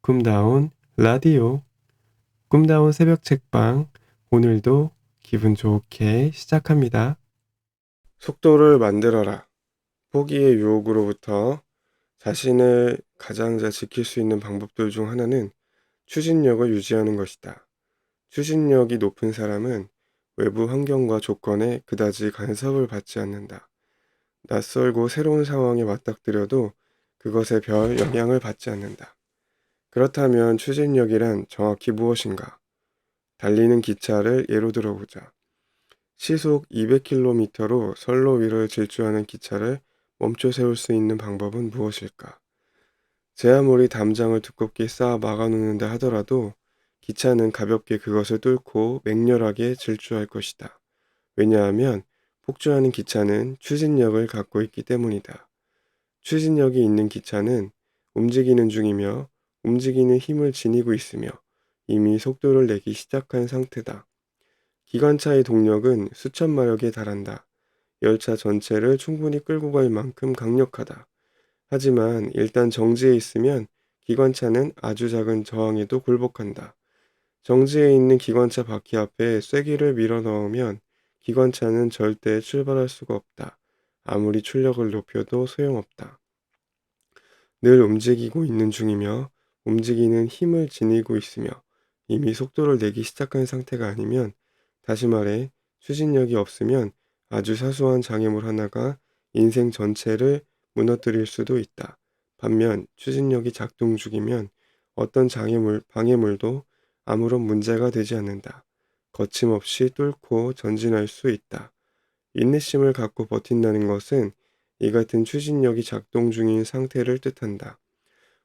꿈다운 라디오, 꿈다운 새벽 책방, 오늘도 기분 좋게 시작합니다. 속도를 만들어라. 포기의 유혹으로부터 자신을 가장 잘 지킬 수 있는 방법들 중 하나는 추진력을 유지하는 것이다. 추진력이 높은 사람은 외부 환경과 조건에 그다지 간섭을 받지 않는다. 낯설고 새로운 상황에 맞닥뜨려도 그것에 별 영향을 받지 않는다. 그렇다면 추진력이란 정확히 무엇인가? 달리는 기차를 예로 들어보자. 시속 200km로 선로 위를 질주하는 기차를 멈춰 세울 수 있는 방법은 무엇일까? 제 아무리 담장을 두껍게 쌓아 막아놓는다 하더라도 기차는 가볍게 그것을 뚫고 맹렬하게 질주할 것이다. 왜냐하면 폭주하는 기차는 추진력을 갖고 있기 때문이다. 추진력이 있는 기차는 움직이는 중이며 움직이는 힘을 지니고 있으며 이미 속도를 내기 시작한 상태다. 기관차의 동력은 수천 마력에 달한다. 열차 전체를 충분히 끌고 갈 만큼 강력하다. 하지만 일단 정지해 있으면 기관차는 아주 작은 저항에도 굴복한다. 정지해 있는 기관차 바퀴 앞에 쐐기를 밀어 넣으면 기관차는 절대 출발할 수가 없다. 아무리 출력을 높여도 소용없다. 늘 움직이고 있는 중이며 움직이는 힘을 지니고 있으며 이미 속도를 내기 시작한 상태가 아니면, 다시 말해 추진력이 없으면 아주 사소한 장애물 하나가 인생 전체를 무너뜨릴 수도 있다. 반면 추진력이 작동 중이면 어떤 방해물도 아무런 문제가 되지 않는다. 거침없이 뚫고 전진할 수 있다. 인내심을 갖고 버틴다는 것은 이 같은 추진력이 작동 중인 상태를 뜻한다.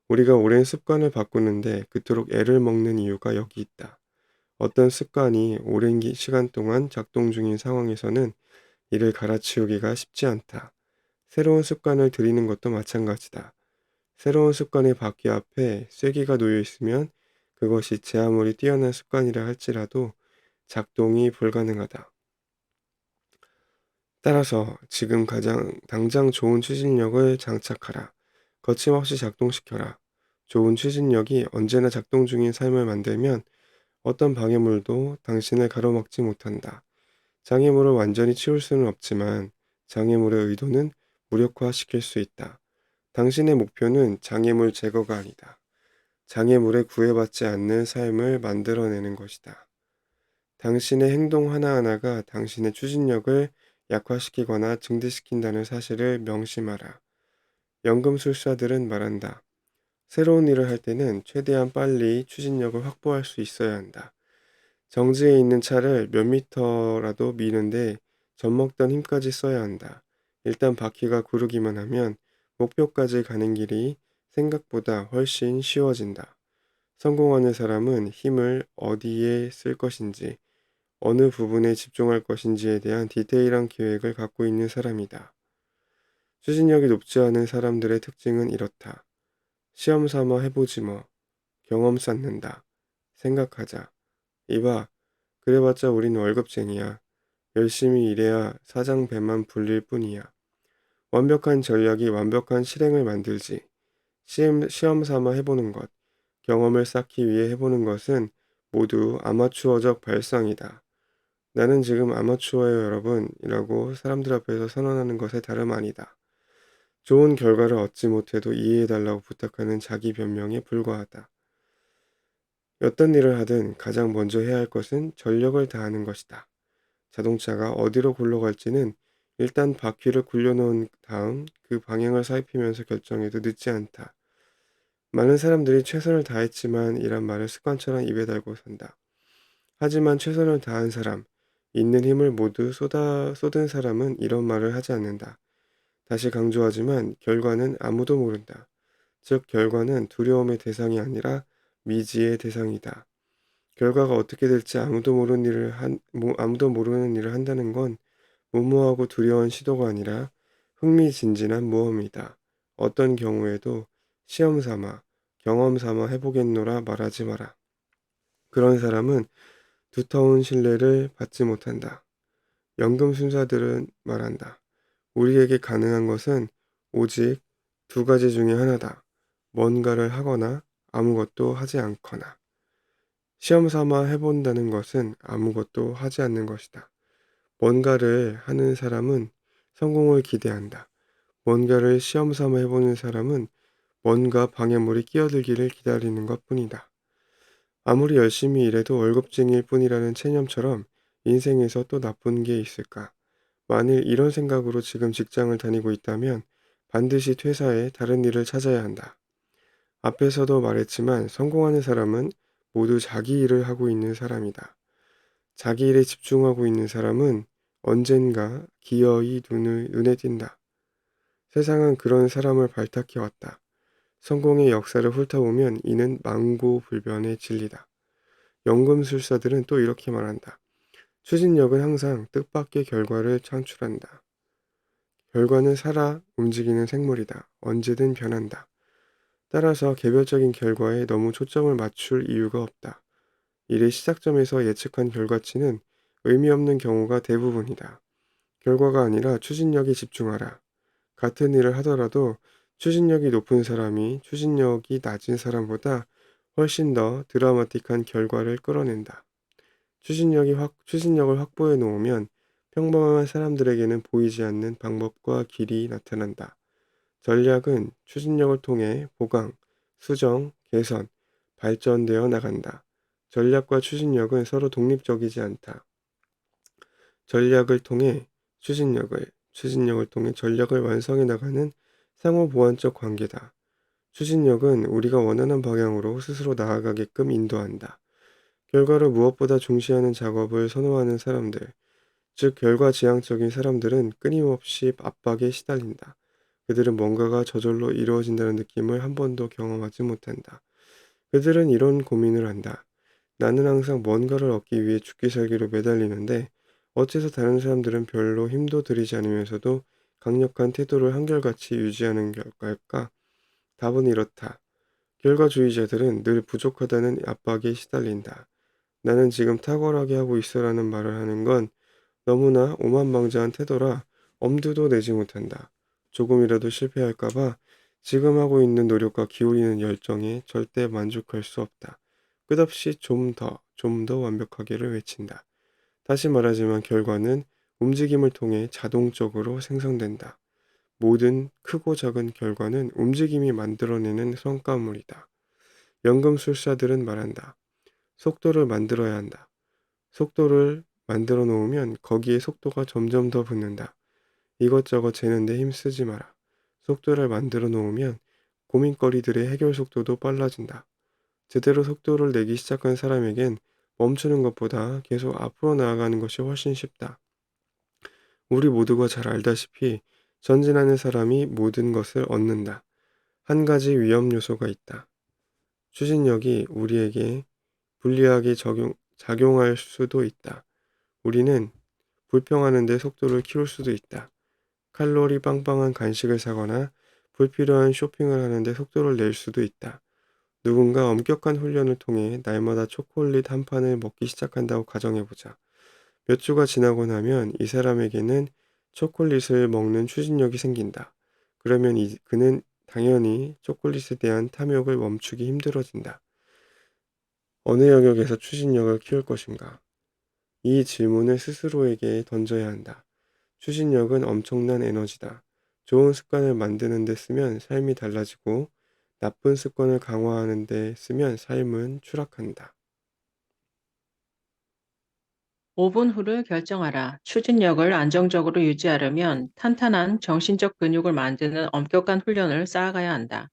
우리가 오랜 습관을 바꾸는데 그토록 애를 먹는 이유가 여기 있다. 어떤 습관이 오랜 시간 동안 작동 중인 상황에서는 이를 갈아치우기가 쉽지 않다. 새로운 습관을 들이는 것도 마찬가지다. 새로운 습관의 바퀴 앞에 쐐기가 놓여 있으면 그것이 제 아무리 뛰어난 습관이라 할지라도 작동이 불가능하다. 따라서 지금 당장 좋은 추진력을 장착하라. 거침없이 작동시켜라. 좋은 추진력이 언제나 작동 중인 삶을 만들면 어떤 방해물도 당신을 가로막지 못한다. 장애물을 완전히 치울 수는 없지만 장애물의 의도는 무력화시킬 수 있다. 당신의 목표는 장애물 제거가 아니다. 장애물에 구애받지 않는 삶을 만들어내는 것이다. 당신의 행동 하나하나가 당신의 추진력을 약화시키거나 증대시킨다는 사실을 명심하라. 연금술사들은 말한다. 새로운 일을 할 때는 최대한 빨리 추진력을 확보할 수 있어야 한다. 정지해 있는 차를 몇 미터라도 미는데 젖먹던 힘까지 써야 한다. 일단 바퀴가 구르기만 하면 목표까지 가는 길이 생각보다 훨씬 쉬워진다. 성공하는 사람은 힘을 어디에 쓸 것인지, 어느 부분에 집중할 것인지에 대한 디테일한 계획을 갖고 있는 사람이다. 추진력이 높지 않은 사람들의 특징은 이렇다. 시험 삼아 해보지 뭐. 경험 쌓는다. 생각하자. 이봐, 그래봤자 우린 월급쟁이야. 열심히 일해야 사장 배만 불릴 뿐이야. 완벽한 전략이 완벽한 실행을 만들지. 시험 삼아 해보는 것, 경험을 쌓기 위해 해보는 것은 모두 아마추어적 발상이다. 나는 지금 아마추어예요, 여러분이라고 사람들 앞에서 선언하는 것에 다름 아니다. 좋은 결과를 얻지 못해도 이해해달라고 부탁하는 자기 변명에 불과하다. 어떤 일을 하든 가장 먼저 해야 할 것은 전력을 다하는 것이다. 자동차가 어디로 굴러갈지는 일단 바퀴를 굴려놓은 다음 그 방향을 살피면서 결정해도 늦지 않다. 많은 사람들이 최선을 다했지만 이란 말을 습관처럼 입에 달고 산다. 하지만 최선을 다한 사람, 있는 힘을 모두 쏟은 사람은 이런 말을 하지 않는다. 다시 강조하지만 결과는 아무도 모른다. 즉, 결과는 두려움의 대상이 아니라 미지의 대상이다. 결과가 어떻게 될지 아무도 모르는 일을 한다는 건 무모하고 두려운 시도가 아니라 흥미진진한 모험이다. 어떤 경우에도 시험 삼아, 경험 삼아 해보겠노라 말하지 마라. 그런 사람은 두터운 신뢰를 받지 못한다. 연금술사들은 말한다. 우리에게 가능한 것은 오직 두 가지 중에 하나다. 뭔가를 하거나 아무것도 하지 않거나. 시험 삼아 해본다는 것은 아무것도 하지 않는 것이다. 뭔가를 하는 사람은 성공을 기대한다. 뭔가를 시험 삼아 해보는 사람은 뭔가 방해물이 끼어들기를 기다리는 것 뿐이다. 아무리 열심히 일해도 월급쟁이일 뿐이라는 체념처럼 인생에서 또 나쁜 게 있을까? 만일 이런 생각으로 지금 직장을 다니고 있다면 반드시 퇴사해 다른 일을 찾아야 한다. 앞에서도 말했지만 성공하는 사람은 모두 자기 일을 하고 있는 사람이다. 자기 일에 집중하고 있는 사람은 언젠가 기어이 눈에 띈다. 세상은 그런 사람을 발탁해 왔다. 성공의 역사를 훑어보면 이는 망고불변의 진리다. 연금술사들은 또 이렇게 말한다. 추진력은 항상 뜻밖의 결과를 창출한다. 결과는 살아 움직이는 생물이다. 언제든 변한다. 따라서 개별적인 결과에 너무 초점을 맞출 이유가 없다. 일의 시작점에서 예측한 결과치는 의미 없는 경우가 대부분이다. 결과가 아니라 추진력에 집중하라. 같은 일을 하더라도 추진력이 높은 사람이 추진력이 낮은 사람보다 훨씬 더 드라마틱한 결과를 끌어낸다. 추진력을 확보해 놓으면 평범한 사람들에게는 보이지 않는 방법과 길이 나타난다. 전략은 추진력을 통해 보강, 수정, 개선, 발전되어 나간다. 전략과 추진력은 서로 독립적이지 않다. 전략을 통해 추진력을 통해 전략을 완성해 나가는 상호 보완적 관계다. 추진력은 우리가 원하는 방향으로 스스로 나아가게끔 인도한다. 결과를 무엇보다 중시하는 작업을 선호하는 사람들, 즉 결과지향적인 사람들은 끊임없이 압박에 시달린다. 그들은 뭔가가 저절로 이루어진다는 느낌을 한 번도 경험하지 못한다. 그들은 이런 고민을 한다. 나는 항상 뭔가를 얻기 위해 죽기 살기로 매달리는데 어째서 다른 사람들은 별로 힘도 들이지 않으면서도 강력한 태도를 한결같이 유지하는 걸까? 답은 이렇다. 결과주의자들은 늘 부족하다는 압박에 시달린다. 나는 지금 탁월하게 하고 있어라는 말을 하는 건 너무나 오만방자한 태도라 엄두도 내지 못한다. 조금이라도 실패할까봐 지금 하고 있는 노력과 기울이는 열정에 절대 만족할 수 없다. 끝없이 좀 더 완벽하게를 외친다. 다시 말하지만 결과는 움직임을 통해 자동적으로 생성된다. 모든 크고 작은 결과는 움직임이 만들어내는 성과물이다. 연금술사들은 말한다. 속도를 만들어야 한다. 속도를 만들어 놓으면 거기에 속도가 점점 더 붙는다. 이것저것 재는데 힘쓰지 마라. 속도를 만들어 놓으면 고민거리들의 해결 속도도 빨라진다. 제대로 속도를 내기 시작한 사람에겐 멈추는 것보다 계속 앞으로 나아가는 것이 훨씬 쉽다. 우리 모두가 잘 알다시피 전진하는 사람이 모든 것을 얻는다. 한 가지 위험 요소가 있다. 추진력이 우리에게 불리하게 작용할 수도 있다. 우리는 불평하는데 속도를 키울 수도 있다. 칼로리 빵빵한 간식을 사거나 불필요한 쇼핑을 하는데 속도를 낼 수도 있다. 누군가 엄격한 훈련을 통해 날마다 초콜릿 한 판을 먹기 시작한다고 가정해보자. 몇 주가 지나고 나면 이 사람에게는 초콜릿을 먹는 추진력이 생긴다. 그러면 그는 당연히 초콜릿에 대한 탐욕을 멈추기 힘들어진다. 어느 영역에서 추진력을 키울 것인가? 이 질문을 스스로에게 던져야 한다. 추진력은 엄청난 에너지다. 좋은 습관을 만드는 데 쓰면 삶이 달라지고 나쁜 습관을 강화하는 데 쓰면 삶은 추락한다. 5분 후를 결정하라. 추진력을 안정적으로 유지하려면 탄탄한 정신적 근육을 만드는 엄격한 훈련을 쌓아가야 한다.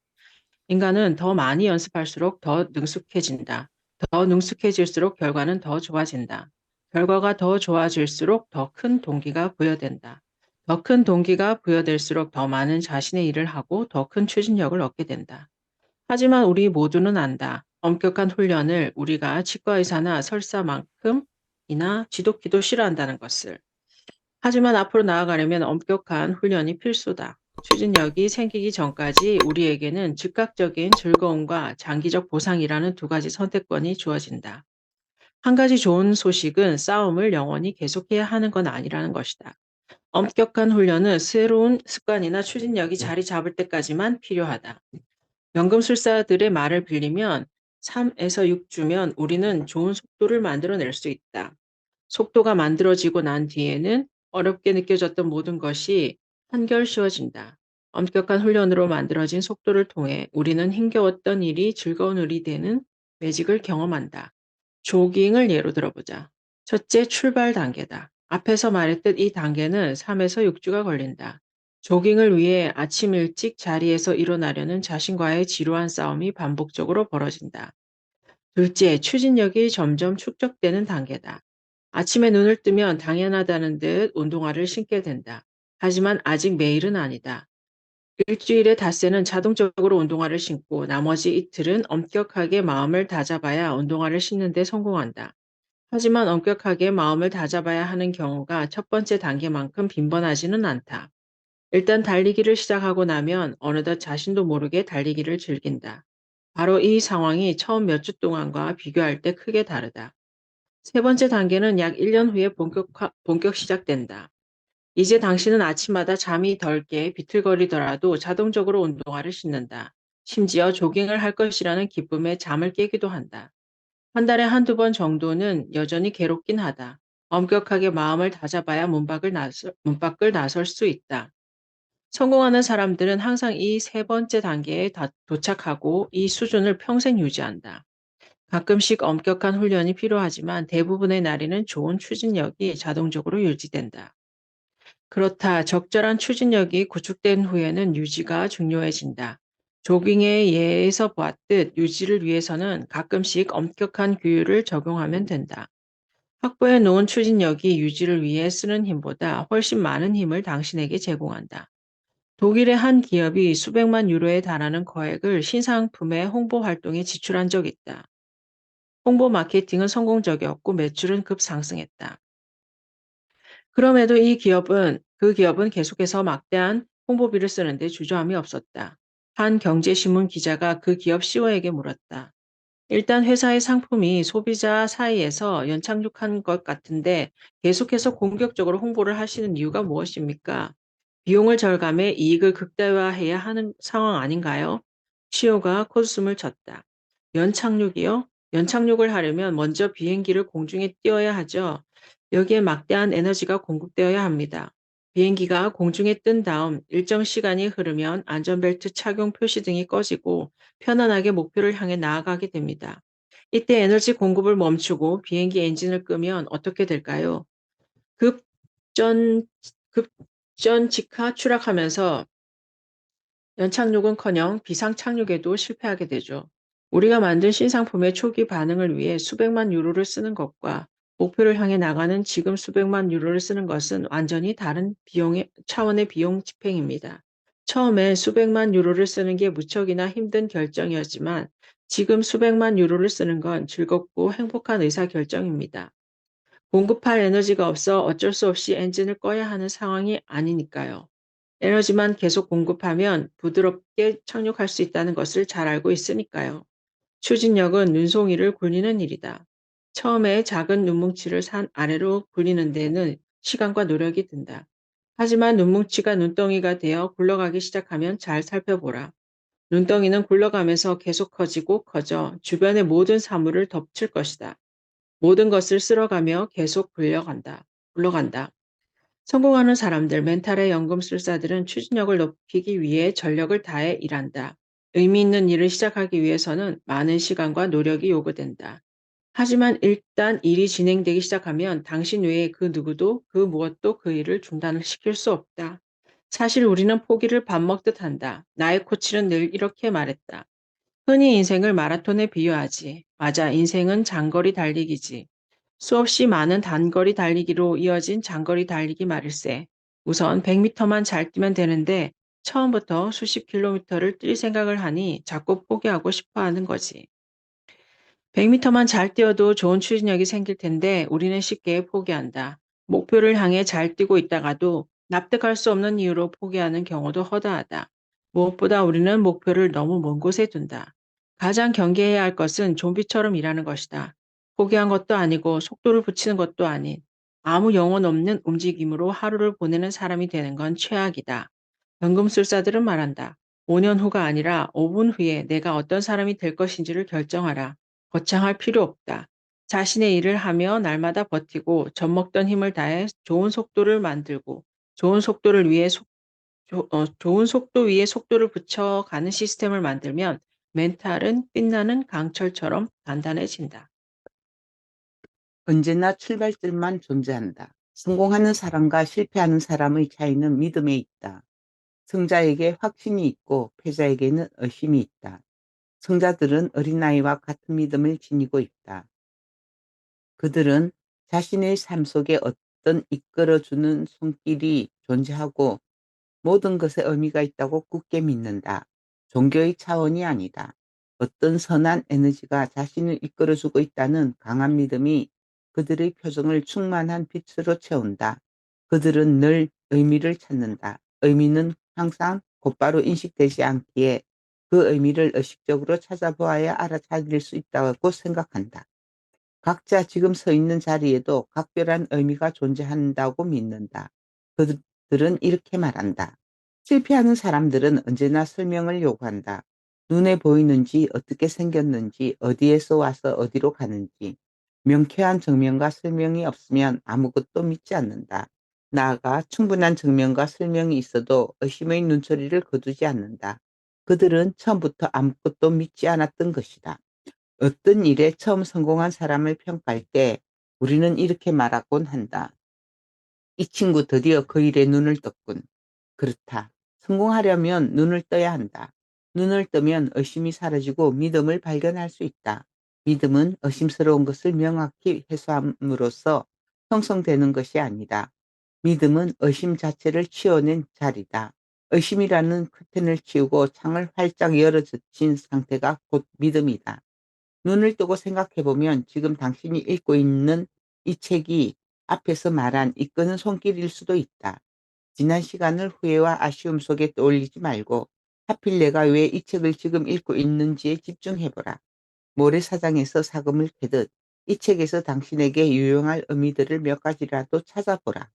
인간은 더 많이 연습할수록 더 능숙해진다. 더 능숙해질수록 결과는 더 좋아진다. 결과가 더 좋아질수록 더 큰 동기가 부여된다. 더 큰 동기가 부여될수록 더 많은 자신의 일을 하고 더 큰 추진력을 얻게 된다. 하지만 우리 모두는 안다. 엄격한 훈련을 우리가 치과의사나 설사만큼이나 지독히도 싫어한다는 것을. 하지만 앞으로 나아가려면 엄격한 훈련이 필수다. 추진력이 생기기 전까지 우리에게는 즉각적인 즐거움과 장기적 보상이라는 두 가지 선택권이 주어진다. 한 가지 좋은 소식은 싸움을 영원히 계속해야 하는 건 아니라는 것이다. 엄격한 훈련은 새로운 습관이나 추진력이 자리 잡을 때까지만 필요하다. 연금술사들의 말을 빌리면 3에서 6주면 우리는 좋은 속도를 만들어낼 수 있다. 속도가 만들어지고 난 뒤에는 어렵게 느껴졌던 모든 것이 한결 쉬워진다. 엄격한 훈련으로 만들어진 속도를 통해 우리는 힘겨웠던 일이 즐거운 일이 되는 매직을 경험한다. 조깅을 예로 들어보자. 첫째, 출발 단계다. 앞에서 말했듯 이 단계는 3에서 6주가 걸린다. 조깅을 위해 아침 일찍 자리에서 일어나려는 자신과의 지루한 싸움이 반복적으로 벌어진다. 둘째, 추진력이 점점 축적되는 단계다. 아침에 눈을 뜨면 당연하다는 듯 운동화를 신게 된다. 하지만 아직 매일은 아니다. 일주일에 닷새는 자동적으로 운동화를 신고 나머지 이틀은 엄격하게 마음을 다잡아야 운동화를 신는 데 성공한다. 하지만 엄격하게 마음을 다잡아야 하는 경우가 첫 번째 단계만큼 빈번하지는 않다. 일단 달리기를 시작하고 나면 어느덧 자신도 모르게 달리기를 즐긴다. 바로 이 상황이 처음 몇 주 동안과 비교할 때 크게 다르다. 세 번째 단계는 약 1년 후에 본격 시작된다. 이제 당신은 아침마다 잠이 덜 깨 비틀거리더라도 자동적으로 운동화를 신는다. 심지어 조깅을 할 것이라는 기쁨에 잠을 깨기도 한다. 한 달에 한두 번 정도는 여전히 괴롭긴 하다. 엄격하게 마음을 다잡아야 문밖을 나설 수 있다. 성공하는 사람들은 항상 이 세 번째 단계에 도착하고 이 수준을 평생 유지한다. 가끔씩 엄격한 훈련이 필요하지만 대부분의 날에는 좋은 추진력이 자동적으로 유지된다. 그렇다. 적절한 추진력이 구축된 후에는 유지가 중요해진다. 조깅의 예에서 보았듯 유지를 위해서는 가끔씩 엄격한 규율을 적용하면 된다. 확보해 놓은 추진력이 유지를 위해 쓰는 힘보다 훨씬 많은 힘을 당신에게 제공한다. 독일의 한 기업이 수백만 유로에 달하는 거액을 신상품의 홍보 활동에 지출한 적이 있다. 홍보 마케팅은 성공적이었고 매출은 급상승했다. 그럼에도 그 기업은 계속해서 막대한 홍보비를 쓰는데 주저함이 없었다. 한 경제신문 기자가 그 기업 CEO에게 물었다. 일단 회사의 상품이 소비자 사이에서 연착륙한 것 같은데 계속해서 공격적으로 홍보를 하시는 이유가 무엇입니까? 비용을 절감해 이익을 극대화해야 하는 상황 아닌가요? CEO가 콧웃음을 쳤다. 연착륙이요? 연착륙을 하려면 먼저 비행기를 공중에 띄워야 하죠. 여기에 막대한 에너지가 공급되어야 합니다. 비행기가 공중에 뜬 다음 일정 시간이 흐르면 안전벨트 착용 표시등이 꺼지고 편안하게 목표를 향해 나아가게 됩니다. 이때 에너지 공급을 멈추고 비행기 엔진을 끄면 어떻게 될까요? 급전, 급전직하 추락하면서 연착륙은커녕 비상착륙에도 실패하게 되죠. 우리가 만든 신상품의 초기 반응을 위해 수백만 유로를 쓰는 것과 목표를 향해 나가는 지금 수백만 유로를 쓰는 것은 완전히 다른 차원의 비용 집행입니다. 처음에 수백만 유로를 쓰는 게 무척이나 힘든 결정이었지만 지금 수백만 유로를 쓰는 건 즐겁고 행복한 의사결정입니다. 공급할 에너지가 없어 어쩔 수 없이 엔진을 꺼야 하는 상황이 아니니까요. 에너지만 계속 공급하면 부드럽게 착륙할 수 있다는 것을 잘 알고 있으니까요. 추진력은 눈송이를 굴리는 일이다. 처음에 작은 눈뭉치를 산 아래로 굴리는 데는 시간과 노력이 든다. 하지만 눈뭉치가 눈덩이가 되어 굴러가기 시작하면 잘 살펴보라. 눈덩이는 굴러가면서 계속 커지고 커져 주변의 모든 사물을 덮칠 것이다. 모든 것을 쓸어가며 계속 굴러간다. 성공하는 사람들, 멘탈의 연금술사들은 추진력을 높이기 위해 전력을 다해 일한다. 의미 있는 일을 시작하기 위해서는 많은 시간과 노력이 요구된다. 하지만 일단 일이 진행되기 시작하면 당신 외에 그 누구도 그 무엇도 그 일을 중단을 시킬 수 없다. 사실 우리는 포기를 밥 먹듯 한다. 나의 코치는 늘 이렇게 말했다. 흔히 인생을 마라톤에 비유하지. 맞아, 인생은 장거리 달리기지. 수없이 많은 단거리 달리기로 이어진 장거리 달리기 말일세. 우선 100m만 잘 뛰면 되는데 처음부터 수십 킬로미터를 뛸 생각을 하니 자꾸 포기하고 싶어 하는 거지. 100m만 잘 뛰어도 좋은 추진력이 생길 텐데 우리는 쉽게 포기한다. 목표를 향해 잘 뛰고 있다가도 납득할 수 없는 이유로 포기하는 경우도 허다하다. 무엇보다 우리는 목표를 너무 먼 곳에 둔다. 가장 경계해야 할 것은 좀비처럼 일하는 것이다. 포기한 것도 아니고 속도를 붙이는 것도 아닌 아무 영혼 없는 움직임으로 하루를 보내는 사람이 되는 건 최악이다. 연금술사들은 말한다. 5년 후가 아니라 5분 후에 내가 어떤 사람이 될 것인지를 결정하라. 거창할 필요 없다. 자신의 일을 하며 날마다 버티고 젖먹던 힘을 다해 좋은 속도를 만들고 좋은 속도를 위해 좋은 속도 위에 속도를 붙여가는 시스템을 만들면 멘탈은 빛나는 강철처럼 단단해진다. 언제나 출발점만 존재한다. 성공하는 사람과 실패하는 사람의 차이는 믿음에 있다. 승자에게 확신이 있고 패자에게는 의심이 있다. 승자들은 어린아이와 같은 믿음을 지니고 있다. 그들은 자신의 삶 속에 어떤 이끌어주는 손길이 존재하고 모든 것에 의미가 있다고 굳게 믿는다. 종교의 차원이 아니다. 어떤 선한 에너지가 자신을 이끌어주고 있다는 강한 믿음이 그들의 표정을 충만한 빛으로 채운다. 그들은 늘 의미를 찾는다. 의미는 항상 곧바로 인식되지 않기에 그 의미를 의식적으로 찾아보아야 알아차릴 수 있다고 생각한다. 각자 지금 서 있는 자리에도 각별한 의미가 존재한다고 믿는다. 그들은 이렇게 말한다. 실패하는 사람들은 언제나 설명을 요구한다. 눈에 보이는지, 어떻게 생겼는지, 어디에서 와서 어디로 가는지. 명쾌한 증명과 설명이 없으면 아무것도 믿지 않는다. 나아가 충분한 증명과 설명이 있어도 의심의 눈초리를 거두지 않는다. 그들은 처음부터 아무것도 믿지 않았던 것이다. 어떤 일에 처음 성공한 사람을 평가할 때 우리는 이렇게 말하곤 한다. 이 친구 드디어 그 일에 눈을 떴군. 그렇다. 성공하려면 눈을 떠야 한다. 눈을 뜨면 의심이 사라지고 믿음을 발견할 수 있다. 믿음은 의심스러운 것을 명확히 해소함으로써 형성되는 것이 아니다. 믿음은 의심 자체를 치워낸 자리다. 의심이라는 커튼을 치우고 창을 활짝 열어젖힌 상태가 곧 믿음이다. 눈을 뜨고 생각해보면 지금 당신이 읽고 있는 이 책이 앞에서 말한 이끄는 손길일 수도 있다. 지난 시간을 후회와 아쉬움 속에 떠올리지 말고 하필 내가 왜 이 책을 지금 읽고 있는지에 집중해보라. 모래사장에서 사금을 캐듯 이 책에서 당신에게 유용할 의미들을 몇 가지라도 찾아보라.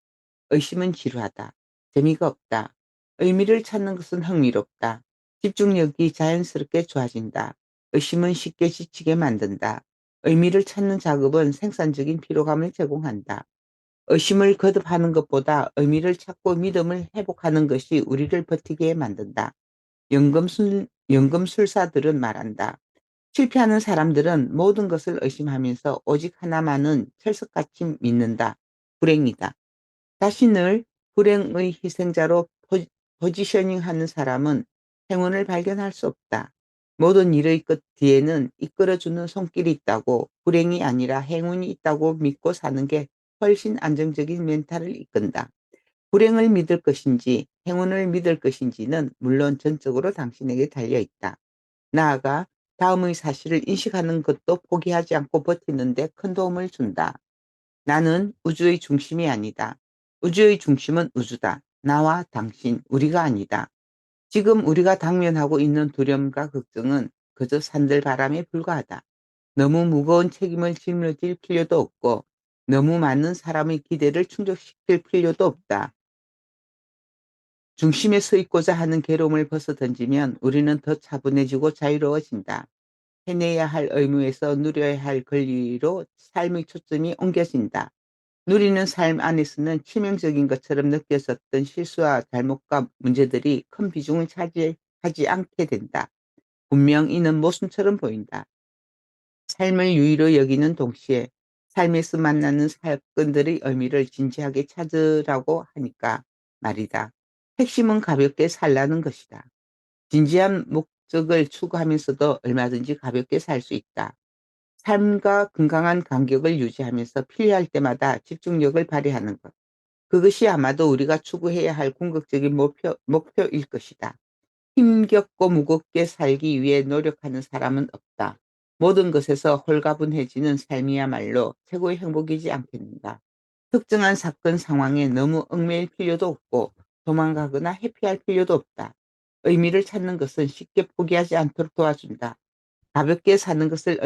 의심은 지루하다. 재미가 없다. 의미를 찾는 것은 흥미롭다. 집중력이 자연스럽게 좋아진다. 의심은 쉽게 지치게 만든다. 의미를 찾는 작업은 생산적인 피로감을 제공한다. 의심을 거듭하는 것보다 의미를 찾고 믿음을 회복하는 것이 우리를 버티게 만든다. 연금술사들은 말한다. 실패하는 사람들은 모든 것을 의심하면서 오직 하나만은 철석같이 믿는다. 불행이다. 자신을 불행의 희생자로 포지셔닝하는 사람은 행운을 발견할 수 없다. 모든 일의 끝 뒤에는 이끌어주는 손길이 있다고 불행이 아니라 행운이 있다고 믿고 사는 게 훨씬 안정적인 멘탈을 이끈다. 불행을 믿을 것인지 행운을 믿을 것인지는 물론 전적으로 당신에게 달려있다. 나아가 다음의 사실을 인식하는 것도 포기하지 않고 버티는 데 큰 도움을 준다. 나는 우주의 중심이 아니다. 우주의 중심은 우주다. 나와 당신, 우리가 아니다. 지금 우리가 당면하고 있는 두려움과 걱정은 그저 산들바람에 불과하다. 너무 무거운 책임을 짊어질 필요도 없고 너무 많은 사람의 기대를 충족시킬 필요도 없다. 중심에 서 있고자 하는 괴로움을 벗어던지면 우리는 더 차분해지고 자유로워진다. 해내야 할 의무에서 누려야 할 권리로 삶의 초점이 옮겨진다. 누리는 삶 안에서는 치명적인 것처럼 느껴졌던 실수와 잘못과 문제들이 큰 비중을 차지하지 않게 된다. 분명 이는 모순처럼 보인다. 삶을 유의로 여기는 동시에 삶에서 만나는 사건들의 의미를 진지하게 찾으라고 하니까 말이다. 핵심은 가볍게 살라는 것이다. 진지한 목적을 추구하면서도 얼마든지 가볍게 살 수 있다. 삶과 건강한 간격을 유지하면서 필요할 때마다 집중력을 발휘하는 것. 그것이 아마도 우리가 추구해야 할 궁극적인 목표일 것이다. 힘겹고 무겁게 살기 위해 노력하는 사람은 없다. 모든 것에서 홀가분해지는 삶이야말로 최고의 행복이지 않겠는가. 특정한 사건 상황에 너무 얽매일 필요도 없고 도망가거나 회피할 필요도 없다. 의미를 찾는 것은 쉽게 포기하지 않도록 도와준다. 가볍게 사는 것은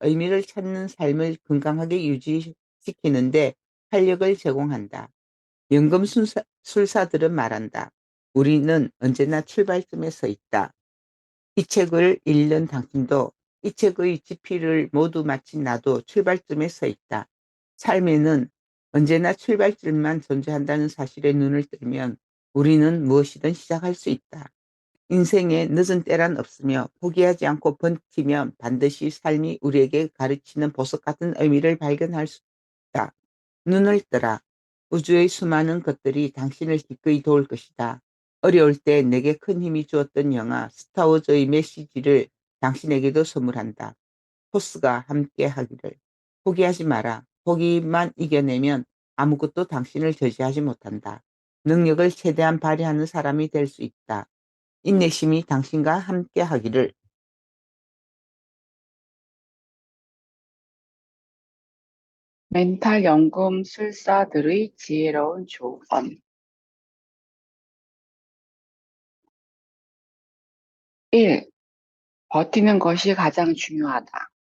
의미를 찾는 삶을 건강하게 유지시키는데 활력을 제공한다. 연금술사들은 말한다. 우리는 언제나 출발점에 서 있다. 이 책을 읽는 당신도, 이 책의 지필을 모두 마친 나도 출발점에 서 있다. 삶에는 언제나 출발점만 존재한다는 사실에 눈을 뜨면 우리는 무엇이든 시작할 수 있다. 인생에 늦은 때란 없으며 포기하지 않고 버티면 반드시 삶이 우리에게 가르치는 보석 같은 의미를 발견할 수 있다. 눈을 뜨라. 우주의 수많은 것들이 당신을 기꺼이 도울 것이다. 어려울 때 내게 큰 힘이 주었던 영화 스타워즈의 메시지를 당신에게도 선물한다. 포스가 함께 하기를. 포기하지 마라. 포기만 이겨내면 아무것도 당신을 저지하지 못한다. 능력을 최대한 발휘하는 사람이 될 수 있다. 인내심이 당신과 함께 하기를. 멘탈 연금술사들의 지혜로운 조언. 1. 버티는 것이 가장 중요하다.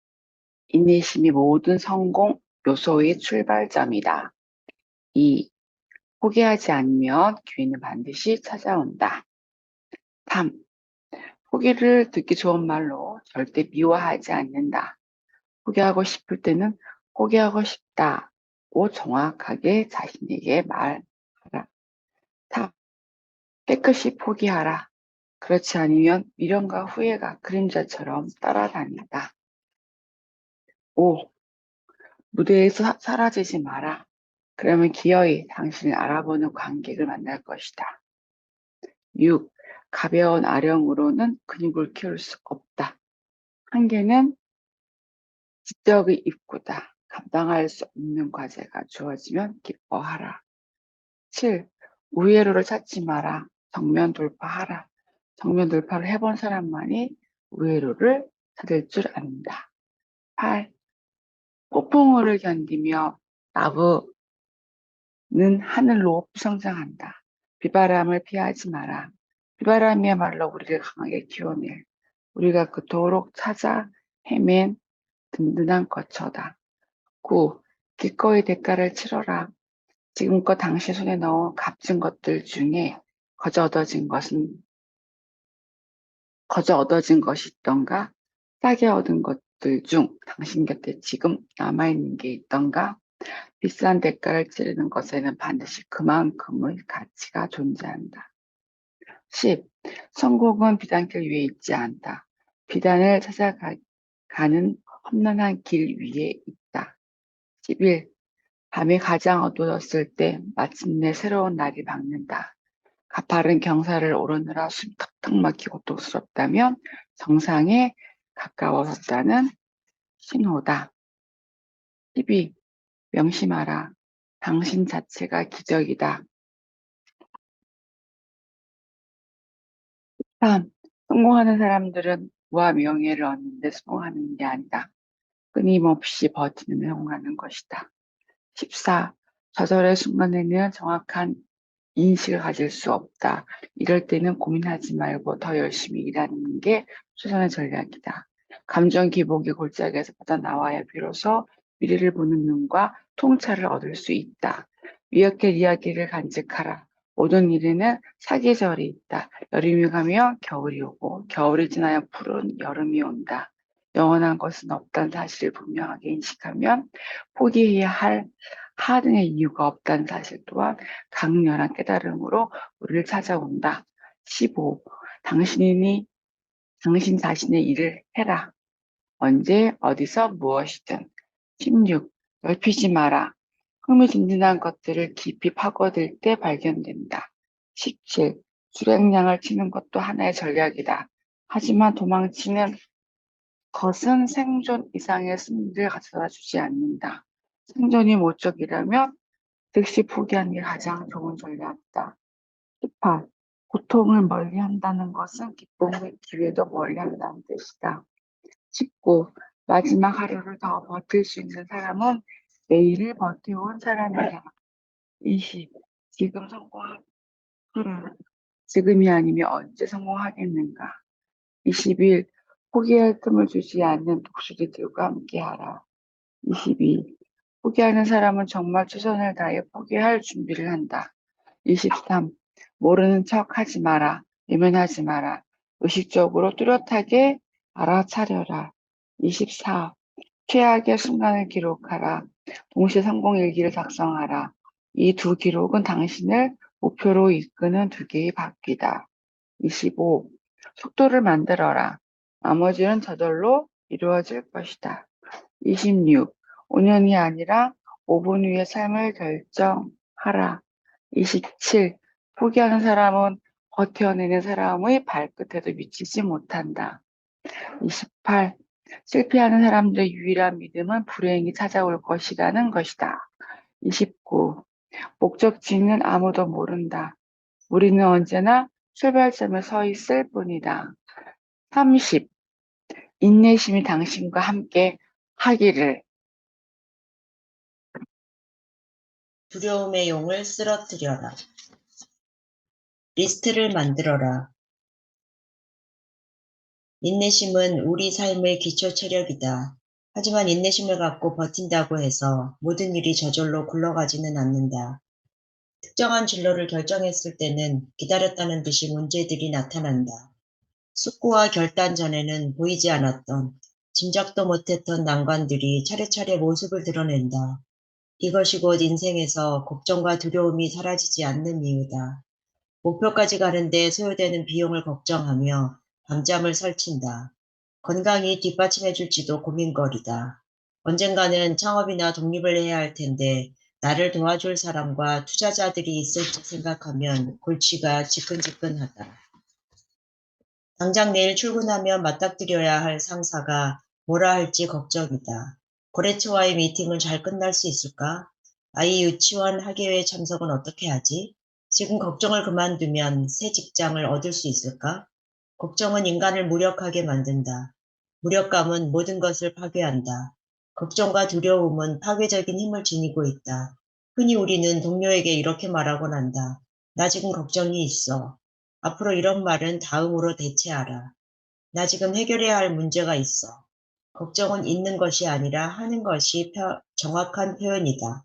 인내심이 모든 성공 요소의 출발점이다. 2. 포기하지 않으면 기회는 반드시 찾아온다. 3. 포기를 듣기 좋은 말로 절대 미워하지 않는다. 포기하고 싶을 때는 포기하고 싶다고 정확하게 자신에게 말하라. 4. 깨끗이 포기하라. 그렇지 않으면 미련과 후회가 그림자처럼 따라다닌다. 5. 무대에서 사라지지 마라. 그러면 기어이 당신을 알아보는 관객을 만날 것이다. 6. 가벼운 아령으로는 근육을 키울 수 없다. 한계는 지적의 입구다. 감당할 수 없는 과제가 주어지면 기뻐하라. 7. 우회로를 찾지 마라. 정면 돌파하라. 정면 돌파를 해본 사람만이 우회로를 찾을 줄 안다. 8. 폭풍우를 견디며 나무는 하늘로 성장한다. 비바람을 피하지 마라. 비바람이야말로 우리를 강하게 키워낼, 우리가 그토록 찾아 헤맨 든든한 거처다. 9. 기꺼이 대가를 치러라. 지금껏 당신 손에 넣은 값진 것들 중에 거저 얻어진 것이 있던가? 싸게 얻은 것들 중 당신 곁에 지금 남아있는 게 있던가? 비싼 대가를 치르는 것에는 반드시 그만큼의 가치가 존재한다. 10. 성공은 비단길 위에 있지 않다. 비단을 찾아가는 험난한 길 위에 있다. 11. 밤이 가장 어두웠을 때 마침내 새로운 날이 밝는다. 가파른 경사를 오르느라 숨 턱턱 막히고 고통스럽다면 정상에 가까워졌다는 신호다. 12. 명심하라. 당신 자체가 기적이다. 3. 성공하는 사람들은 부와 명예를 얻는데 성공하는 게 아니다. 끊임없이 버티는 성공하는 것이다. 14. 좌절의 순간에는 정확한 인식을 가질 수 없다. 이럴 때는 고민하지 말고 더 열심히 일하는 게 최선의 전략이다. 감정 기복의 골짜기에서 빠져나와야 비로소 미래를 보는 눈과 통찰을 얻을 수 있다. 위협의 이야기를 간직하라. 모든 일에는 사계절이 있다. 여름이 가면 겨울이 오고 겨울이 지나야 푸른 여름이 온다. 영원한 것은 없다는 사실을 분명하게 인식하면 포기해야 할 하등의 이유가 없다는 사실 또한 강렬한 깨달음으로 우리를 찾아온다. 15. 당신 자신의 일을 해라. 언제, 어디서, 무엇이든. 16. 넓히지 마라. 흥미진진한 것들을 깊이 파고들 때 발견된다. 17. 수량량을 치는 것도 하나의 전략이다. 하지만 도망치는 것은 생존 이상의 승리를 가져다 주지 않는다. 생존이 목적이라면 즉시 포기하는 게 가장 좋은 전략이다. 18. 고통을 멀리한다는 것은 기쁨의 기회도 멀리한다는 뜻이다. 19. 마지막 하루를 더 버틸 수 있는 사람은 내일을 버텨온 사람이다. 20. 지금 성공하라. 지금이 아니면 언제 성공하겠는가. 21. 포기할 틈을 주지 않는 독수리들과 함께하라. 22. 포기하는 사람은 정말 최선을 다해 포기할 준비를 한다. 23. 모르는 척 하지 마라. 외면하지 마라. 의식적으로 뚜렷하게 알아차려라. 24. 최악의 순간을 기록하라. 동시에 성공 일기를 작성하라. 이 두 기록은 당신을 목표로 이끄는 두 개의 바퀴다. 25. 속도를 만들어라. 나머지는 저절로 이루어질 것이다. 26. 5년이 아니라 5분 후의 삶을 결정하라. 27. 포기하는 사람은 버텨내는 사람의 발끝에도 미치지 못한다. 28. 실패하는 사람들의 유일한 믿음은 불행이 찾아올 것이라는 것이다. 29. 목적지는 아무도 모른다. 우리는 언제나 출발점에 서 있을 뿐이다. 30. 인내심이 당신과 함께 하기를. 두려움의 용을 쓰러뜨려라. 리스트를 만들어라. 인내심은 우리 삶의 기초 체력이다. 하지만 인내심을 갖고 버틴다고 해서 모든 일이 저절로 굴러가지는 않는다. 특정한 진로를 결정했을 때는 기다렸다는 듯이 문제들이 나타난다. 숙고와 결단 전에는 보이지 않았던, 짐작도 못했던 난관들이 차례차례 모습을 드러낸다. 이것이 곧 인생에서 걱정과 두려움이 사라지지 않는 이유다. 목표까지 가는데 소요되는 비용을 걱정하며 밤잠을 설친다. 건강이 뒷받침해줄지도 고민거리다. 언젠가는 창업이나 독립을 해야 할 텐데 나를 도와줄 사람과 투자자들이 있을지 생각하면 골치가 지끈지끈하다. 당장 내일 출근하면 맞닥뜨려야 할 상사가 뭐라 할지 걱정이다. 거래처와의 미팅은 잘 끝날 수 있을까? 아이 유치원 학예회 참석은 어떻게 하지? 지금 걱정을 그만두면 새 직장을 얻을 수 있을까? 걱정은 인간을 무력하게 만든다. 무력감은 모든 것을 파괴한다. 걱정과 두려움은 파괴적인 힘을 지니고 있다. 흔히 우리는 동료에게 이렇게 말하곤 한다. 나 지금 걱정이 있어. 앞으로 이런 말은 다음으로 대체하라. 나 지금 해결해야 할 문제가 있어. 걱정은 있는 것이 아니라 하는 것이 정확한 표현이다.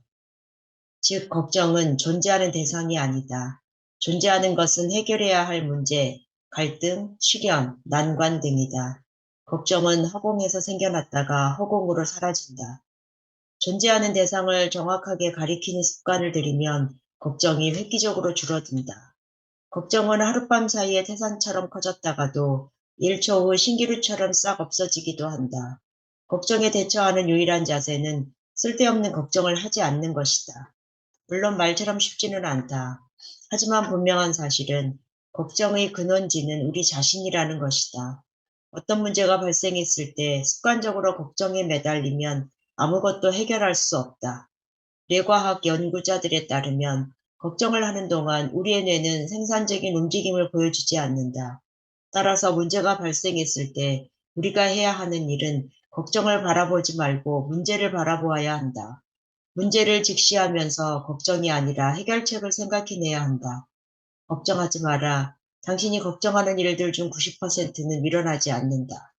즉, 걱정은 존재하는 대상이 아니다. 존재하는 것은 해결해야 할 문제, 갈등, 시련, 난관 등이다. 걱정은 허공에서 생겨났다가 허공으로 사라진다. 존재하는 대상을 정확하게 가리키는 습관을 들이면 걱정이 획기적으로 줄어든다. 걱정은 하룻밤 사이에 태산처럼 커졌다가도 1초 후 신기루처럼 싹 없어지기도 한다. 걱정에 대처하는 유일한 자세는 쓸데없는 걱정을 하지 않는 것이다. 물론 말처럼 쉽지는 않다. 하지만 분명한 사실은 걱정의 근원지는 우리 자신이라는 것이다. 어떤 문제가 발생했을 때 습관적으로 걱정에 매달리면 아무것도 해결할 수 없다. 뇌과학 연구자들에 따르면 걱정을 하는 동안 우리의 뇌는 생산적인 움직임을 보여주지 않는다. 따라서 문제가 발생했을 때 우리가 해야 하는 일은 걱정을 바라보지 말고 문제를 바라보아야 한다. 문제를 직시하면서 걱정이 아니라 해결책을 생각해내야 한다. 걱정하지 마라. 당신이 걱정하는 일들 중 90%는 일어나지 않는다.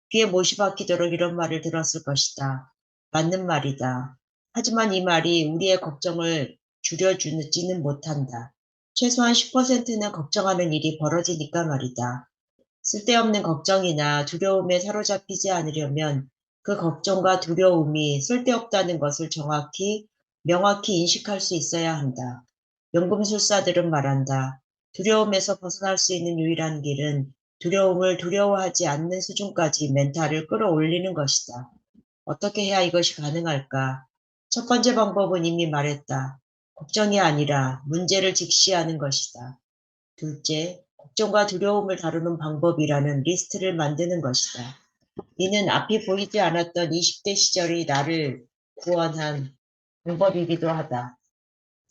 귀에 못이 박히도록 이런 말을 들었을 것이다. 맞는 말이다. 하지만 이 말이 우리의 걱정을 줄여주지는 못한다. 최소한 10%는 걱정하는 일이 벌어지니까 말이다. 쓸데없는 걱정이나 두려움에 사로잡히지 않으려면 그 걱정과 두려움이 쓸데없다는 것을 명확히 인식할 수 있어야 한다. 연금술사들은 말한다. 두려움에서 벗어날 수 있는 유일한 길은 두려움을 두려워하지 않는 수준까지 멘탈을 끌어올리는 것이다. 어떻게 해야 이것이 가능할까? 첫 번째 방법은 이미 말했다. 걱정이 아니라 문제를 직시하는 것이다. 둘째, 걱정과 두려움을 다루는 방법이라는 리스트를 만드는 것이다. 이는 앞이 보이지 않았던 20대 시절의 나를 구원한 방법이기도 하다.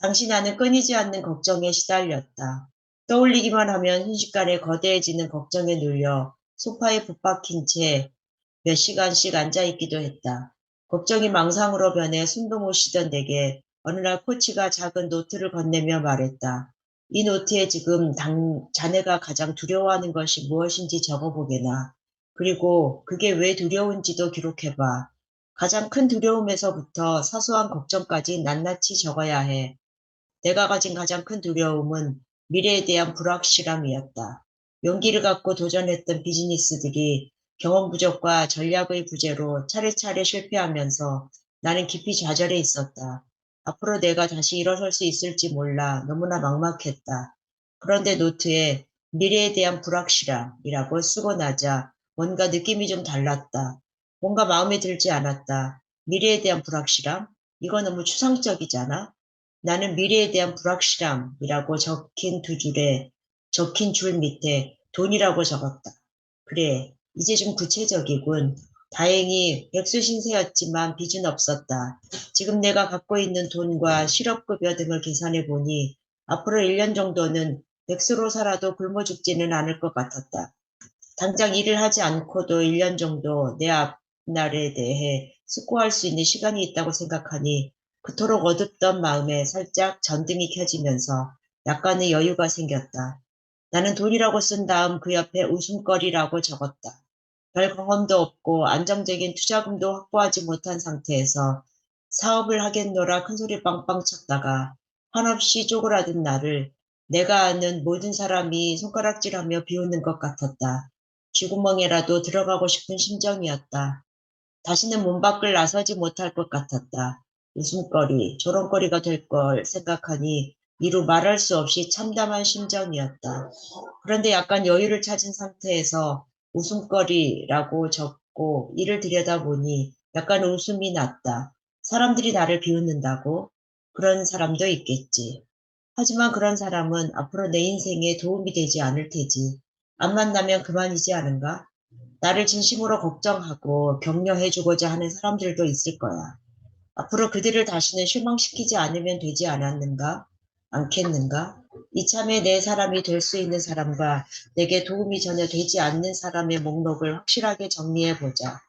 당시 나는 끊이지 않는 걱정에 시달렸다. 떠올리기만 하면 순식간에 거대해지는 걱정에 눌려 소파에 붙박힌 채 몇 시간씩 앉아있기도 했다. 걱정이 망상으로 변해 숨도 못 쉬던 내게 어느 날 코치가 작은 노트를 건네며 말했다. 이 노트에 지금 자네가 가장 두려워하는 것이 무엇인지 적어보게나. 그리고 그게 왜 두려운지도 기록해봐. 가장 큰 두려움에서부터 사소한 걱정까지 낱낱이 적어야 해. 내가 가진 가장 큰 두려움은 미래에 대한 불확실함이었다. 용기를 갖고 도전했던 비즈니스들이 경험 부족과 전략의 부재로 차례차례 실패하면서 나는 깊이 좌절해 있었다. 앞으로 내가 다시 일어설 수 있을지 몰라 너무나 막막했다. 그런데 노트에 미래에 대한 불확실함이라고 쓰고 나자 뭔가 느낌이 좀 달랐다. 뭔가 마음에 들지 않았다. 미래에 대한 불확실함? 이거 너무 추상적이잖아? 나는 미래에 대한 불확실함이라고 적힌 줄 밑에 돈이라고 적었다. 그래, 이제 좀 구체적이군. 다행히 백수신세였지만 빚은 없었다. 지금 내가 갖고 있는 돈과 실업급여 등을 계산해 보니 앞으로 1년 정도는 백수로 살아도 굶어 죽지는 않을 것 같았다. 당장 일을 하지 않고도 1년 정도 내 앞날에 대해 숙고할 수 있는 시간이 있다고 생각하니 그토록 어둡던 마음에 살짝 전등이 켜지면서 약간의 여유가 생겼다. 나는 돈이라고 쓴 다음 그 옆에 웃음거리라고 적었다. 별 경험도 없고 안정적인 투자금도 확보하지 못한 상태에서 사업을 하겠노라 큰소리 빵빵 쳤다가 한없이 쪼그라든 나를 내가 아는 모든 사람이 손가락질하며 비웃는 것 같았다. 쥐구멍에라도 들어가고 싶은 심정이었다. 다시는 문 밖을 나서지 못할 것 같았다. 웃음거리, 조롱거리가 될 걸 생각하니 이루 말할 수 없이 참담한 심정이었다. 그런데 약간 여유를 찾은 상태에서 웃음거리라고 적고 이를 들여다보니 약간 웃음이 났다. 사람들이 나를 비웃는다고? 그런 사람도 있겠지. 하지만 그런 사람은 앞으로 내 인생에 도움이 되지 않을 테지. 안 만나면 그만이지 않은가? 나를 진심으로 걱정하고 격려해주고자 하는 사람들도 있을 거야. 앞으로 그들을 다시는 실망시키지 않으면 되지 않았는가? 않겠는가? 이참에 내 사람이 될 수 있는 사람과 내게 도움이 전혀 되지 않는 사람의 목록을 확실하게 정리해보자.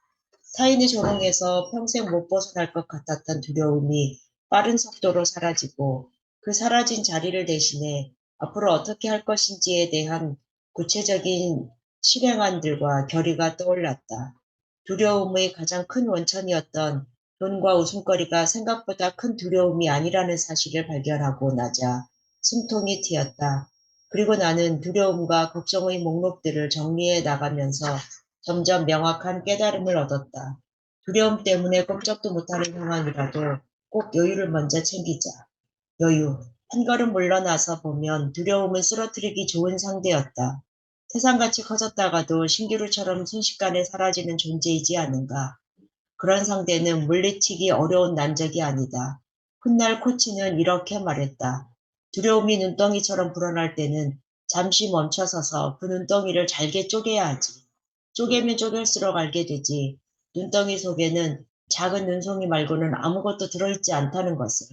타인의 조롱에서 평생 못 벗어날 것 같았던 두려움이 빠른 속도로 사라지고 그 사라진 자리를 대신해 앞으로 어떻게 할 것인지에 대한 구체적인 실행안들과 결의가 떠올랐다. 두려움의 가장 큰 원천이었던 돈과 웃음거리가 생각보다 큰 두려움이 아니라는 사실을 발견하고 나자 숨통이 트였다. 그리고 나는 두려움과 걱정의 목록들을 정리해 나가면서 점점 명확한 깨달음을 얻었다. 두려움 때문에 꼼짝도 못하는 상황이라도 꼭 여유를 먼저 챙기자. 여유. 한 걸음 물러나서 보면 두려움은 쓰러뜨리기 좋은 상대였다. 세상같이 커졌다가도 신기루처럼 순식간에 사라지는 존재이지 않은가. 그런 상대는 물리치기 어려운 난적이 아니다. 훗날 코치는 이렇게 말했다. 두려움이 눈덩이처럼 불어날 때는 잠시 멈춰서서 그 눈덩이를 잘게 쪼개야 하지. 쪼개면 쪼갤수록 알게 되지. 눈덩이 속에는 작은 눈송이 말고는 아무것도 들어있지 않다는 것을.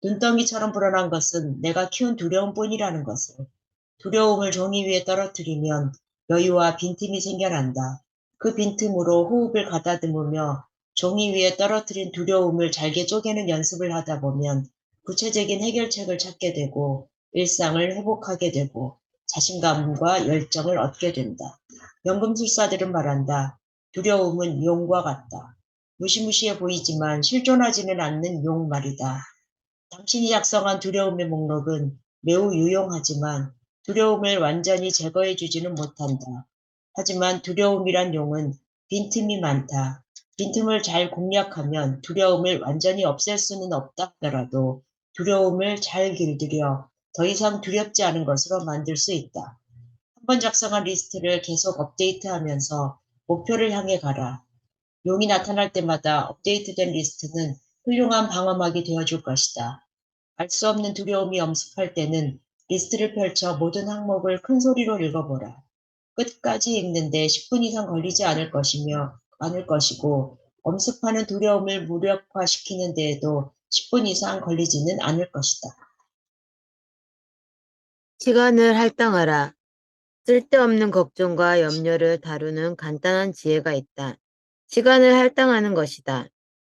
눈덩이처럼 불어난 것은 내가 키운 두려움뿐이라는 것을. 두려움을 종이 위에 떨어뜨리면 여유와 빈틈이 생겨난다. 그 빈틈으로 호흡을 가다듬으며 종이 위에 떨어뜨린 두려움을 잘게 쪼개는 연습을 하다 보면 구체적인 해결책을 찾게 되고 일상을 회복하게 되고 자신감과 열정을 얻게 된다. 연금술사들은 말한다. 두려움은 용과 같다. 무시무시해 보이지만 실존하지는 않는 용 말이다. 당신이 작성한 두려움의 목록은 매우 유용하지만 두려움을 완전히 제거해주지는 못한다. 하지만 두려움이란 용은 빈틈이 많다. 빈틈을 잘 공략하면 두려움을 완전히 없앨 수는 없다 하더라도 두려움을 잘 길들여 더 이상 두렵지 않은 것으로 만들 수 있다. 한 번 작성한 리스트를 계속 업데이트하면서 목표를 향해 가라. 용이 나타날 때마다 업데이트된 리스트는 훌륭한 방어막이 되어줄 것이다. 알 수 없는 두려움이 엄습할 때는 리스트를 펼쳐 모든 항목을 큰 소리로 읽어보라. 끝까지 읽는데 10분 이상 걸리지 않을 것이고, 엄습하는 두려움을 무력화시키는 데에도 10분 이상 걸리지는 않을 것이다. 시간을 할당하라. 쓸데없는 걱정과 염려를 다루는 간단한 지혜가 있다. 시간을 할당하는 것이다.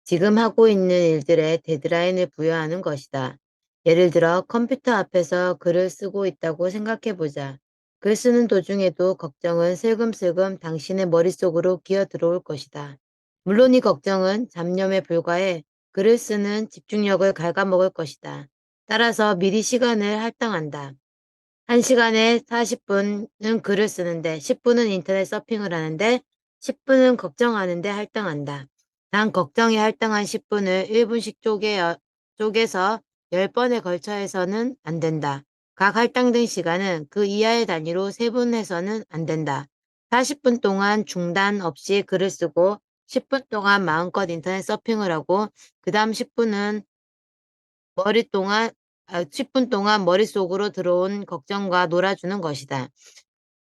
지금 하고 있는 일들에 데드라인을 부여하는 것이다. 예를 들어 컴퓨터 앞에서 글을 쓰고 있다고 생각해보자. 글 쓰는 도중에도 걱정은 슬금슬금 당신의 머릿속으로 기어 들어올 것이다. 물론 이 걱정은 잡념에 불과해 글을 쓰는 집중력을 갉아먹을 것이다. 따라서 미리 시간을 할당한다. 1시간에 40분은 글을 쓰는데 10분은 인터넷 서핑을 하는데 10분은 걱정하는데 할당한다. 단 걱정에 할당한 10분을 1분씩 쪼개서 10번에 걸쳐 해서는 안 된다. 각 할당된 시간은 그 이하의 단위로 세분해서는 안 된다. 40분 동안 중단 없이 글을 쓰고 10분 동안 마음껏 인터넷 서핑을 하고 그 다음 10분 동안 머릿속으로 들어온 걱정과 놀아주는 것이다.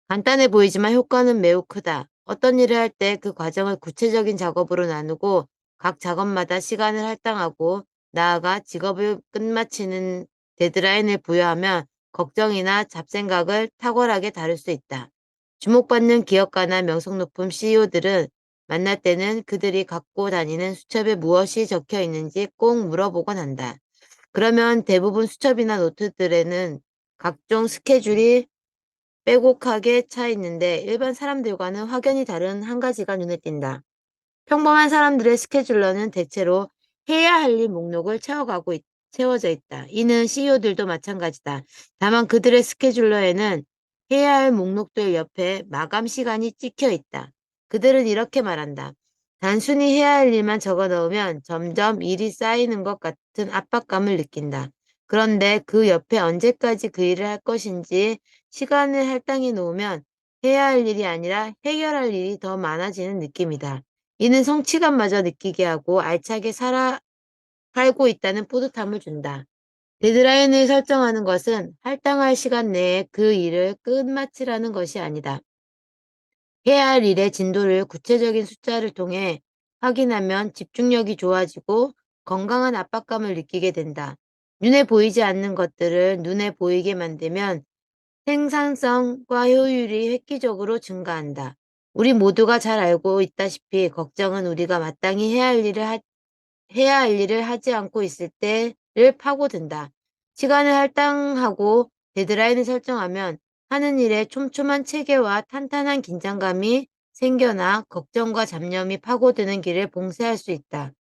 간단해 보이지만 효과는 매우 크다. 어떤 일을 할 때 그 과정을 구체적인 작업으로 나누고 각 작업마다 시간을 할당하고 나아가 직업을 끝마치는 데드라인을 부여하면 걱정이나 잡생각을 탁월하게 다룰 수 있다. 주목받는 기업가나 명성 높은 CEO들은 만날 때는 그들이 갖고 다니는 수첩에 무엇이 적혀 있는지 꼭 물어보곤 한다. 그러면 대부분 수첩이나 노트들에는 각종 스케줄이 빼곡하게 차 있는데 일반 사람들과는 확연히 다른 한 가지가 눈에 띈다. 평범한 사람들의 스케줄러는 대체로 해야 할 일 목록을 채워져 있다. 이는 CEO들도 마찬가지다. 다만 그들의 스케줄러에는 해야 할 목록들 옆에 마감 시간이 찍혀 있다. 그들은 이렇게 말한다. 단순히 해야 할 일만 적어 넣으면 점점 일이 쌓이는 것 같은 압박감을 느낀다. 그런데 그 옆에 언제까지 그 일을 할 것인지 시간을 할당해 놓으면 해야 할 일이 아니라 해결할 일이 더 많아지는 느낌이다. 이는 성취감마저 느끼게 하고 알차게 살고 있다는 뿌듯함을 준다. 데드라인을 설정하는 것은 할당할 시간 내에 그 일을 끝마치라는 것이 아니다. 해야 할 일의 진도를 구체적인 숫자를 통해 확인하면 집중력이 좋아지고 건강한 압박감을 느끼게 된다. 눈에 보이지 않는 것들을 눈에 보이게 만들면 생산성과 효율이 획기적으로 증가한다. 우리 모두가 잘 알고 있다시피 걱정은 우리가 마땅히 해야 할 일을 하지 않고 있을 때를 파고든다. 시간을 할당하고 데드라인을 설정하면 하는 일에 촘촘한 체계와 탄탄한 긴장감이 생겨나 걱정과 잡념이 파고드는 길을 봉쇄할 수 있다.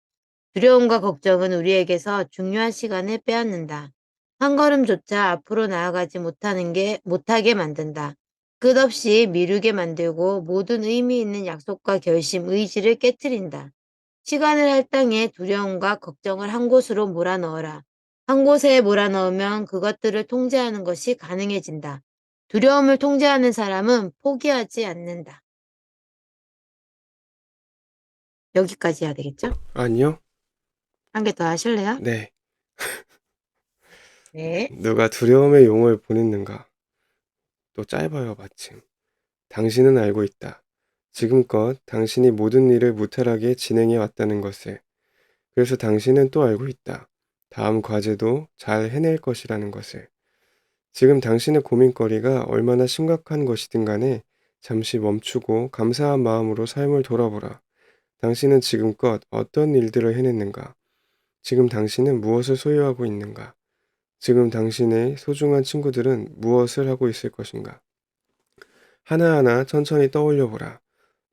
두려움과 걱정은 우리에게서 중요한 시간을 빼앗는다. 한 걸음조차 앞으로 나아가지 못하게 만든다. 끝없이 미루게 만들고 모든 의미 있는 약속과 결심, 의지를 깨뜨린다. 시간을 할당해 두려움과 걱정을 한 곳으로 몰아넣어라. 한 곳에 몰아넣으면 그것들을 통제하는 것이 가능해진다. 두려움을 통제하는 사람은 포기하지 않는다. 여기까지 해야 되겠죠? 아니요? 한 개 더 하실래요? 네. 네. 누가 두려움의 용어를 보냈는가? 또 짧아요, 마침. 당신은 알고 있다. 지금껏 당신이 모든 일을 무탈하게 진행해 왔다는 것을. 그래서 당신은 또 알고 있다. 다음 과제도 잘 해낼 것이라는 것을. 지금 당신의 고민거리가 얼마나 심각한 것이든 간에 잠시 멈추고 감사한 마음으로 삶을 돌아보라. 당신은 지금껏 어떤 일들을 해냈는가? 지금 당신은 무엇을 소유하고 있는가? 지금 당신의 소중한 친구들은 무엇을 하고 있을 것인가? 하나하나 천천히 떠올려 보라.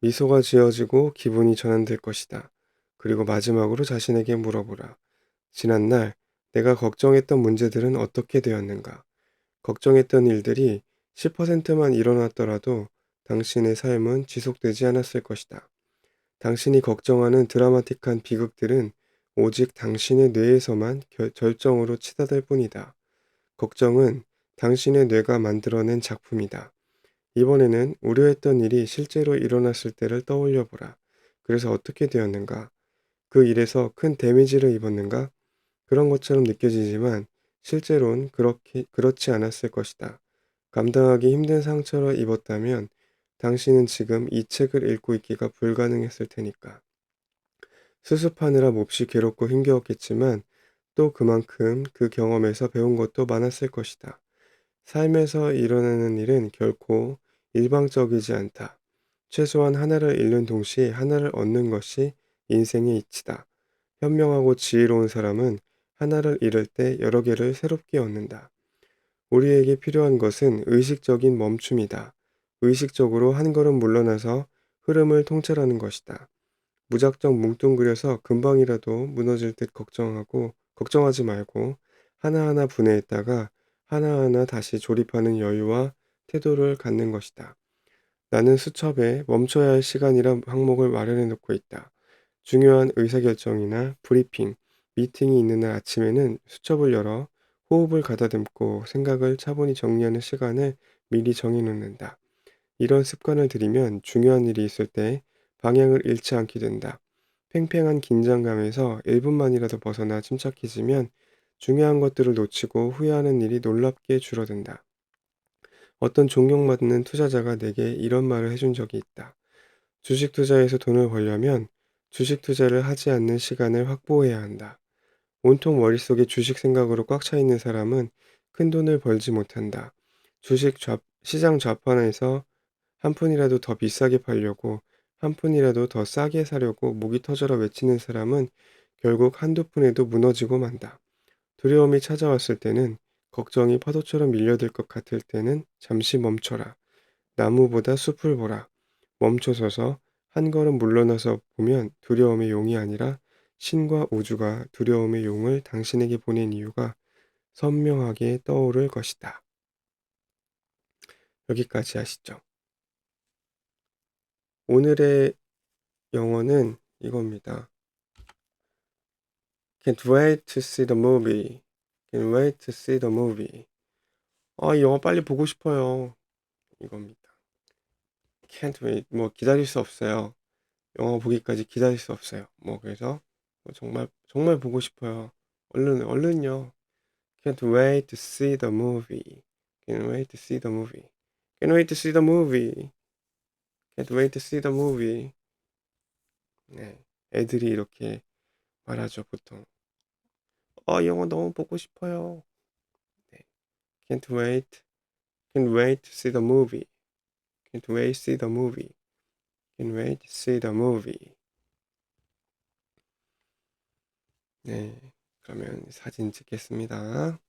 미소가 지어지고 기분이 전환될 것이다. 그리고 마지막으로 자신에게 물어보라. 지난날 내가 걱정했던 문제들은 어떻게 되었는가? 걱정했던 일들이 10%만 일어났더라도 당신의 삶은 지속되지 않았을 것이다. 당신이 걱정하는 드라마틱한 비극들은 오직 당신의 뇌에서만 절정으로 치닫을 뿐이다. 걱정은 당신의 뇌가 만들어낸 작품이다. 이번에는 우려했던 일이 실제로 일어났을 때를 떠올려 보라. 그래서 어떻게 되었는가? 그 일에서 큰 데미지를 입었는가? 그런 것처럼 느껴지지만 실제로는 그렇지 않았을 것이다. 감당하기 힘든 상처를 입었다면 당신은 지금 이 책을 읽고 있기가 불가능했을 테니까. 수습하느라 몹시 괴롭고 힘겨웠겠지만 또 그만큼 그 경험에서 배운 것도 많았을 것이다. 삶에서 일어나는 일은 결코 일방적이지 않다. 최소한 하나를 잃는 동시에 하나를 얻는 것이 인생의 이치다. 현명하고 지혜로운 사람은 하나를 잃을 때 여러 개를 새롭게 얻는다. 우리에게 필요한 것은 의식적인 멈춤이다. 의식적으로 한 걸음 물러나서 흐름을 통찰하는 것이다. 무작정 뭉뚱그려서 금방이라도 무너질 듯 걱정하지 말고 하나하나 분해했다가 하나하나 다시 조립하는 여유와 태도를 갖는 것이다. 나는 수첩에 멈춰야 할 시간이란 항목을 마련해 놓고 있다. 중요한 의사결정이나 브리핑, 미팅이 있는 날 아침에는 수첩을 열어 호흡을 가다듬고 생각을 차분히 정리하는 시간을 미리 정해 놓는다. 이런 습관을 들이면 중요한 일이 있을 때 방향을 잃지 않게 된다. 팽팽한 긴장감에서 1분만이라도 벗어나 침착해지면 중요한 것들을 놓치고 후회하는 일이 놀랍게 줄어든다. 어떤 존경받는 투자자가 내게 이런 말을 해준 적이 있다. 주식 투자에서 돈을 벌려면 주식 투자를 하지 않는 시간을 확보해야 한다. 온통 머릿속에 주식 생각으로 꽉 차 있는 사람은 큰 돈을 벌지 못한다. 시장 좌판에서 한 푼이라도 더 비싸게 팔려고, 한 푼이라도 더 싸게 사려고 목이 터져라 외치는 사람은 결국 한두 푼에도 무너지고 만다. 두려움이 찾아왔을 때는, 걱정이 파도처럼 밀려들 것 같을 때는 잠시 멈춰라. 나무보다 숲을 보라. 멈춰서서 한 걸음 물러나서 보면 두려움의 용이 아니라 신과 우주가 두려움의 용을 당신에게 보낸 이유가 선명하게 떠오를 것이다. 여기까지 하시죠. 오늘의 영어는 이겁니다. Can't wait to see the movie. Can't wait to see the movie. 이 영화 빨리 보고 싶어요. 이겁니다. Can't wait. 뭐 기다릴 수 없어요. 영화 보기까지 기다릴 수 없어요. 그래서 정말 정말 보고 싶어요. 얼른요. Can't wait to see the movie. Can't wait to see the movie. Can't wait to see the movie. Can't wait to see the movie. 네, 애들이 이렇게 말하죠, 보통. 영화 너무 보고 싶어요. 네. Can't wait. Can't wait to see the movie. Can't wait to see the movie. Can't wait to see the movie. 네, 그러면 사진 찍겠습니다.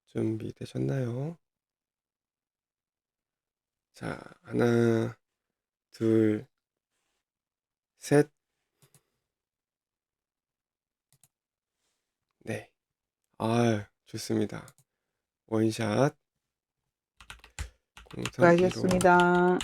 준비되셨나요? 자, 하나, 둘, 셋. 네. 좋습니다. 원샷. 공선 1호. 수고하셨습니다.